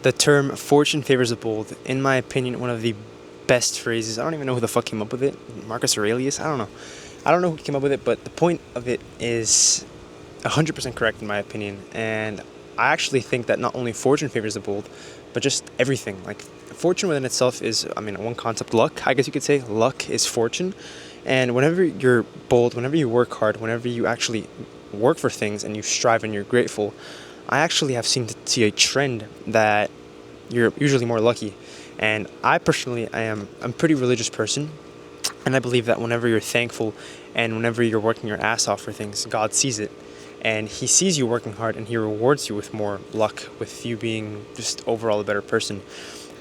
The term "fortune favors the bold," in my opinion, one of the best phrases. I don't even know who the fuck came up with it. Marcus Aurelius? I don't know. I don't know who came up with it, but the point of it is 100% correct in my opinion. And I actually think that not only fortune favors the bold, but just everything. Like, fortune within itself is, one concept, luck, I guess you could say. Luck is fortune. And whenever you're bold, whenever you work hard, whenever you actually work for things and you strive and you're grateful, I actually have see a trend that you're usually more lucky. And I personally, I'm a pretty religious person, and I believe that whenever you're thankful and whenever you're working your ass off for things, God sees it. And He sees you working hard and He rewards you with more luck, with you being just overall a better person.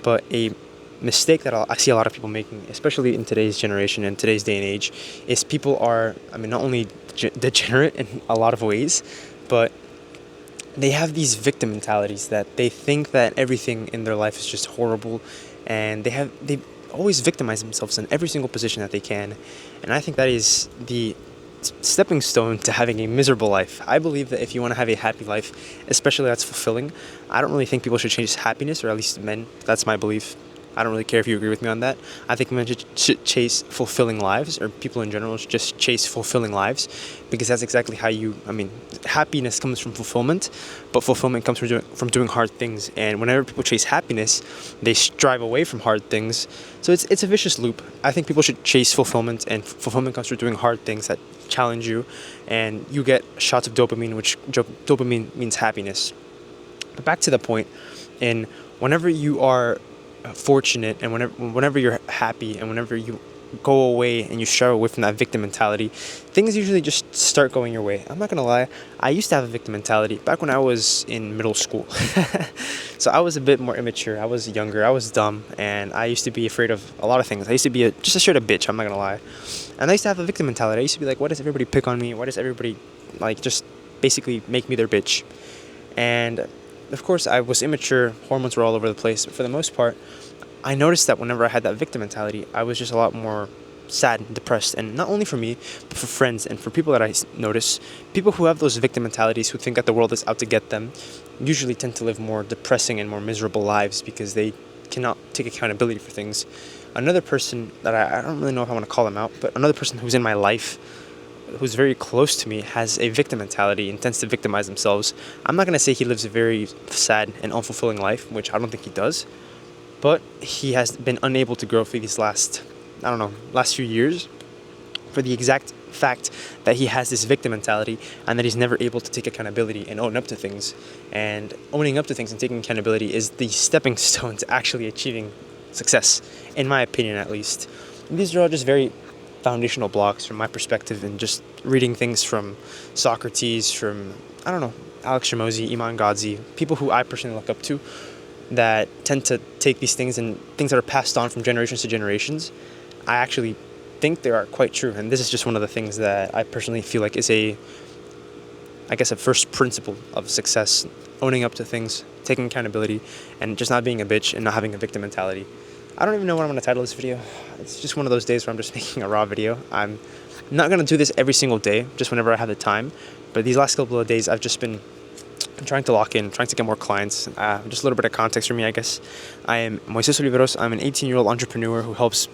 But a mistake that I see a lot of people making, especially in today's generation and today's day and age, is people are, not only degenerate in a lot of ways, but they have these victim mentalities that they think that everything in their life is just horrible, and they always victimize themselves in every single position that they can. And I think that is the stepping stone to having a miserable life. I believe that if you want to have a happy life, especially that's fulfilling, I don't really think people should chase happiness, or at least men. That's my belief. I don't really care if you agree with me on that. I think men should chase fulfilling lives, or people in general should just chase fulfilling lives, because that's exactly how happiness comes from fulfillment, but fulfillment comes from doing hard things. And whenever people chase happiness, they strive away from hard things. So it's a vicious loop. I think people should chase fulfillment, and fulfillment comes from doing hard things that challenge you, and you get shots of dopamine, which dopamine means happiness. But back to the point, in whenever you are fortunate, and whenever you're happy, and whenever you go away and you strive away from that victim mentality, things usually just start going your way. I'm not gonna lie, I used to have a victim mentality back when I was in middle school. So I was a bit more immature, I was younger, I was dumb, and I used to be afraid of a lot of things. I used to be just a straight up bitch, I'm not gonna lie. And I used to have a victim mentality. I used to be like, why does everybody pick on me? Why does everybody just basically make me their bitch? And of course, I was immature, hormones were all over the place, but for the most part, I noticed that whenever I had that victim mentality, I was just a lot more sad and depressed. And not only for me, but for friends and for people that I notice, people who have those victim mentalities, who think that the world is out to get them, usually tend to live more depressing and more miserable lives because they cannot take accountability for things. Another person that I don't really know if I want to call him out, but another person who's in my life, who's very close to me, has a victim mentality and tends to victimize themselves. I'm not going to say he lives a very sad and unfulfilling life, which I don't think he does, but he has been unable to grow for these last few years, for the exact fact that he has this victim mentality and that he's never able to take accountability and own up to things. And owning up to things and taking accountability is the stepping stone to actually achieving success, in my opinion at least. And these are all just very foundational blocks from my perspective, and just reading things from Socrates, from Alex Hormozi, Iman Gadzhi, people who I personally look up to, that tend to take these things and things that are passed on from generations to generations. I actually think they are quite true, and this is just one of the things that I personally feel like is a first principle of success: owning up to things, taking accountability, and just not being a bitch and not having a victim mentality. I don't even know what I'm going to title this video. It's just one of those days where I'm just making a raw video. I'm not going to do this every single day, just whenever I have the time. But these last couple of days, I've just been trying to lock in, trying to get more clients. Just a little bit of context for me, I guess. I am Moises Oliveros. I'm an 18-year-old entrepreneur who helps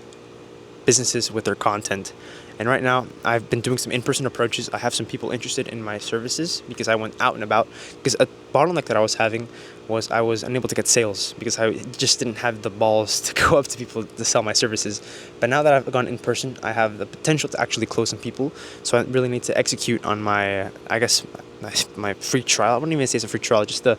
businesses with their content. And right now, I've been doing some in-person approaches. I have some people interested in my services because I went out and about. Because a bottleneck that I was having was I was unable to get sales because I just didn't have the balls to go up to people to sell my services. But now that I've gone in person, I have the potential to actually close some people. So I really need to execute on my free trial. I wouldn't even say it's a free trial, just to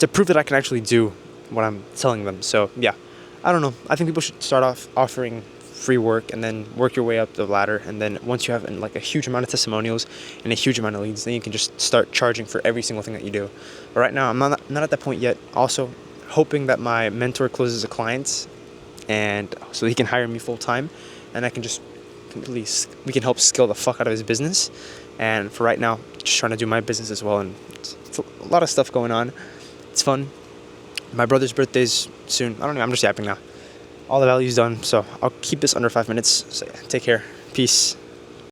prove that I can actually do what I'm telling them. So yeah, I don't know. I think people should start off offering free work and then work your way up the ladder. And then once you have a huge amount of testimonials and a huge amount of leads, then you can just start charging for every single thing that you do. But right now, I'm not at that point yet. Also, hoping that my mentor closes a client, and so he can hire me full time, and I can just we can help scale the fuck out of his business. And for right now, just trying to do my business as well. And it's a lot of stuff going on. It's fun. My brother's birthday's soon. I don't know. I'm just yapping now. All the value's done, so I'll keep this under 5 minutes. So yeah, take care. Peace.